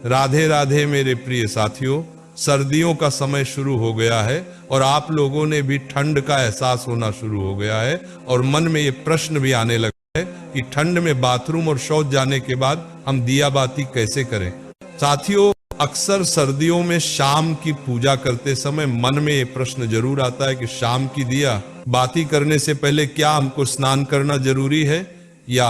राधे राधे मेरे प्रिय साथियों, सर्दियों का समय शुरू हो गया है और आप लोगों ने भी ठंड का एहसास होना शुरू हो गया है और मन में ये प्रश्न भी आने लगा है कि ठंड में बाथरूम और शौच जाने के बाद हम दिया बाती कैसे करें। साथियों, अक्सर सर्दियों में शाम की पूजा करते समय मन में ये प्रश्न जरूर आता है कि शाम की दिया बाती करने से पहले क्या हमको स्नान करना जरूरी है या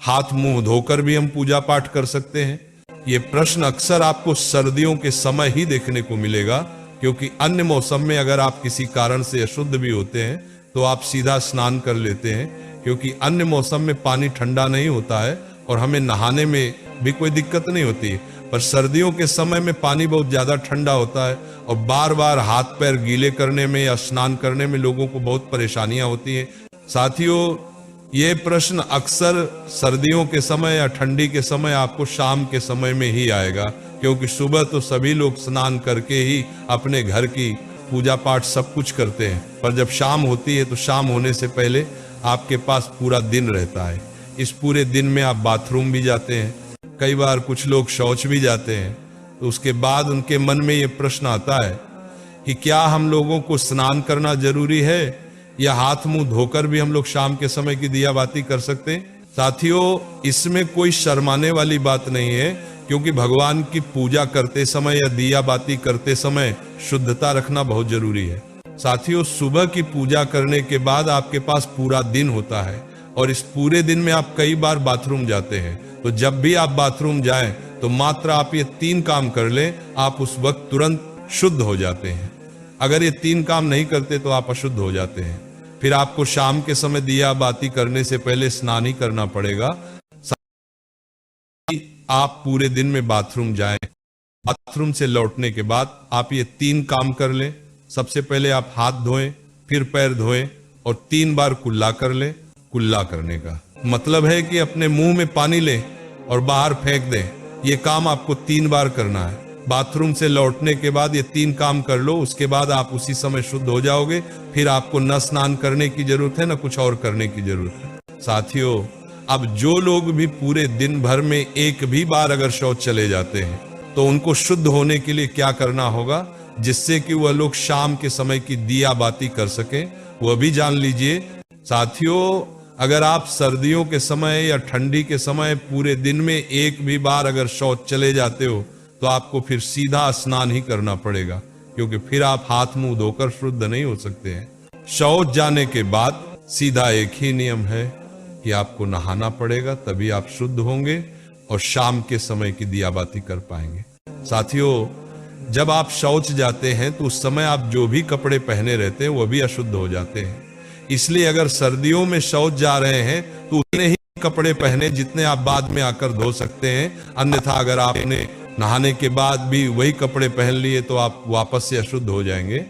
हाथ मुंह धोकर भी हम पूजा पाठ कर सकते हैं। ये प्रश्न अक्सर आपको सर्दियों के समय ही देखने को मिलेगा, क्योंकि अन्य मौसम में अगर आप किसी कारण से अशुद्ध भी होते हैं तो आप सीधा स्नान कर लेते हैं, क्योंकि अन्य मौसम में पानी ठंडा नहीं होता है और हमें नहाने में भी कोई दिक्कत नहीं होती है। पर सर्दियों के समय में पानी बहुत ज्यादा ठंडा होता है और बार बार हाथ पैर गीले करने में या स्नान करने में लोगों को बहुत परेशानियां होती हैं। साथियों, ये प्रश्न अक्सर सर्दियों के समय या ठंडी के समय आपको शाम के समय में ही आएगा, क्योंकि सुबह तो सभी लोग स्नान करके ही अपने घर की पूजा पाठ सब कुछ करते हैं, पर जब शाम होती है तो शाम होने से पहले आपके पास पूरा दिन रहता है। इस पूरे दिन में आप बाथरूम भी जाते हैं, कई बार कुछ लोग शौच भी जाते हैं, तो उसके बाद उनके मन में ये प्रश्न आता है कि क्या हम लोगों को स्नान करना जरूरी है या हाथ मुंह धोकर भी हम लोग शाम के समय की दिया बाती कर सकते हैं। साथियों, इसमें कोई शर्माने वाली बात नहीं है, क्योंकि भगवान की पूजा करते समय या दिया बाती करते समय शुद्धता रखना बहुत जरूरी है। साथियों, सुबह की पूजा करने के बाद आपके पास पूरा दिन होता है और इस पूरे दिन में आप कई बार बाथरूम जाते हैं, तो जब भी आप बाथरूम जाएं तो मात्र आप ये 3 काम कर लें, आप उस वक्त तुरंत शुद्ध हो जाते हैं। अगर ये 3 काम नहीं करते तो आप अशुद्ध हो जाते हैं। फिर आपको शाम के समय दिया बाती करने से पहले स्नान ही करना पड़ेगा। आप पूरे दिन में बाथरूम जाएं, बाथरूम से लौटने के बाद आप ये 3 काम कर लें। सबसे पहले आप हाथ धोएं, फिर पैर धोएं और 3 बार कुल्ला कर लें। कुल्ला करने का मतलब है कि अपने मुंह में पानी लें और बाहर फेंक दें। ये काम आपको 3 बार करना है। बाथरूम से लौटने के बाद ये 3 काम कर लो, उसके बाद आप उसी समय शुद्ध हो जाओगे। फिर आपको न स्नान करने की जरूरत है, न कुछ और करने की जरूरत है। साथियों, अब जो लोग भी पूरे दिन भर में एक भी बार अगर शौच चले जाते हैं तो उनको शुद्ध होने के लिए क्या करना होगा, जिससे कि वह लोग शाम के समय की दिया बाती कर सकें, वह भी जान लीजिए। साथियों, अगर आप सर्दियों के समय या ठंडी के समय पूरे दिन में एक भी बार अगर शौच चले जाते हो तो आपको फिर सीधा स्नान ही करना पड़ेगा, क्योंकि फिर आप हाथ मुंह धोकर शुद्ध नहीं हो सकते हैं। शौच जाने के बाद सीधा एक ही नियम है कि आपको नहाना पड़ेगा, तभी आप शुद्ध होंगे और शाम के समय की दिया बाती कर पाएंगे। साथियों, जब आप शौच जाते हैं तो उस समय आप जो भी कपड़े पहने रहते हैं वो भी अशुद्ध हो जाते हैं। इसलिए अगर सर्दियों में शौच जा रहे हैं तो उतने ही कपड़े पहने जितने आप बाद में आकर धो सकते हैं, अन्यथा अगर आपने नहाने के बाद भी वही कपड़े पहन लिए तो आप वापस से अशुद्ध हो जाएंगे।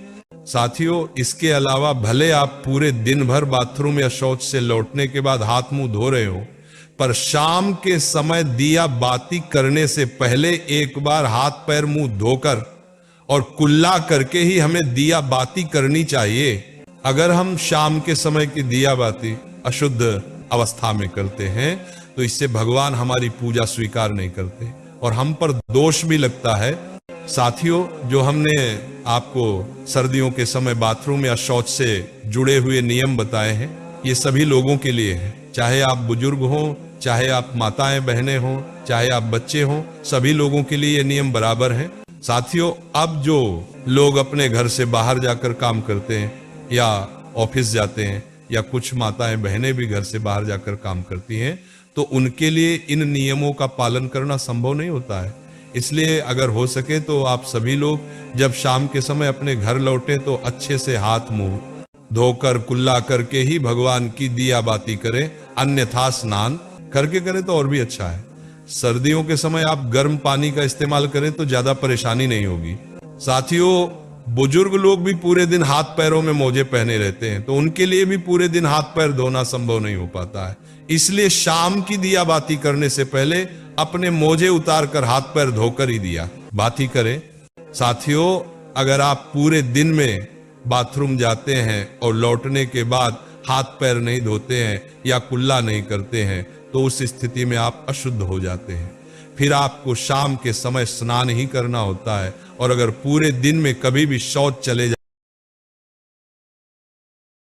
साथियों, इसके अलावा भले आप पूरे दिन भर बाथरूम या शौच से लौटने के बाद हाथ मुंह धो रहे हो, पर शाम के समय दिया बाती करने से पहले एक बार हाथ पैर मुंह धोकर और कुल्ला करके ही हमें दिया बाती करनी चाहिए। अगर हम शाम के समय की दिया बाती अशुद्ध अवस्था में करते हैं तो इससे भगवान हमारी पूजा स्वीकार नहीं करते और हम पर दोष भी लगता है। साथियों, जो हमने आपको सर्दियों के समय बाथरूम या शौच से जुड़े हुए नियम बताए हैं, ये सभी लोगों के लिए है, चाहे आप बुजुर्ग हो, चाहे आप माताएं बहनें हो, चाहे आप बच्चे हो, सभी लोगों के लिए ये नियम बराबर हैं। साथियों, अब जो लोग अपने घर से बाहर जाकर काम करते हैं या ऑफिस जाते हैं, या कुछ माताएं बहनें भी घर से बाहर जाकर काम करती हैं, तो उनके लिए इन नियमों का पालन करना संभव नहीं होता है। इसलिए अगर हो सके तो आप सभी लोग जब शाम के समय अपने घर लौटे तो अच्छे से हाथ मुंह धोकर कुल्ला करके ही भगवान की दिया बाती करें, अन्यथा स्नान करके करें तो और भी अच्छा है। सर्दियों के समय आप गर्म पानी का इस्तेमाल करें तो ज्यादा परेशानी नहीं होगी। साथियों, बुजुर्ग लोग भी पूरे दिन हाथ पैरों में मोजे पहने रहते हैं, तो उनके लिए भी पूरे दिन हाथ पैर धोना संभव नहीं हो पाता है। इसलिए शाम की दिया बाती करने से पहले अपने मोजे उतार कर हाथ पैर धोकर ही दिया बाती करें। साथियों, अगर आप पूरे दिन में बाथरूम जाते हैं और लौटने के बाद हाथ पैर नहीं धोते हैं या कुल्ला नहीं करते हैं तो उस स्थिति में आप अशुद्ध हो जाते हैं। फिर आपको शाम के समय स्नान ही करना होता है। और अगर पूरे दिन में कभी भी शौच चले जाए,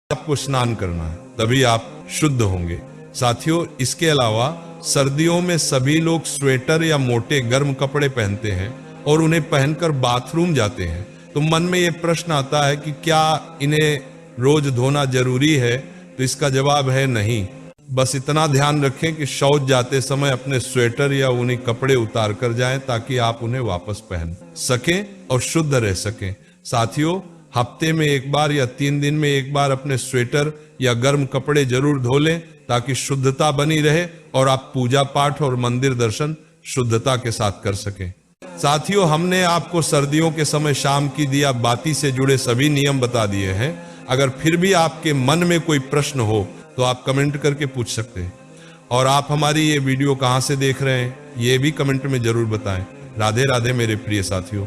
आपको स्नान करना है, तभी आप शुद्ध होंगे। साथियों, इसके अलावा सर्दियों में सभी लोग स्वेटर या मोटे गर्म कपड़े पहनते हैं और उन्हें पहनकर बाथरूम जाते हैं। तो मन में ये प्रश्न आता है कि क्या इन्हें रोज धोना जरूरी है? तो इसका जवाब है नहीं। बस इतना ध्यान रखें कि शौच जाते समय अपने स्वेटर या ऊनी कपड़े उतार कर जाएं, ताकि आप उन्हें वापस पहन सकें और शुद्ध रह सकें। साथियों, हफ्ते में एक बार या 3 दिन में एक बार अपने स्वेटर या गर्म कपड़े जरूर धो लें, ताकि शुद्धता बनी रहे और आप पूजा पाठ और मंदिर दर्शन शुद्धता के साथ कर सकें। साथियों, हमने आपको सर्दियों के समय शाम की दिया बाती से जुड़े सभी नियम बता दिए हैं। अगर फिर भी आपके मन में कोई प्रश्न हो तो आप कमेंट करके पूछ सकते हैं। और आप हमारी ये वीडियो कहाँ से देख रहे हैं, ये भी कमेंट में जरूर बताएं। राधे राधे मेरे प्रिय साथियों।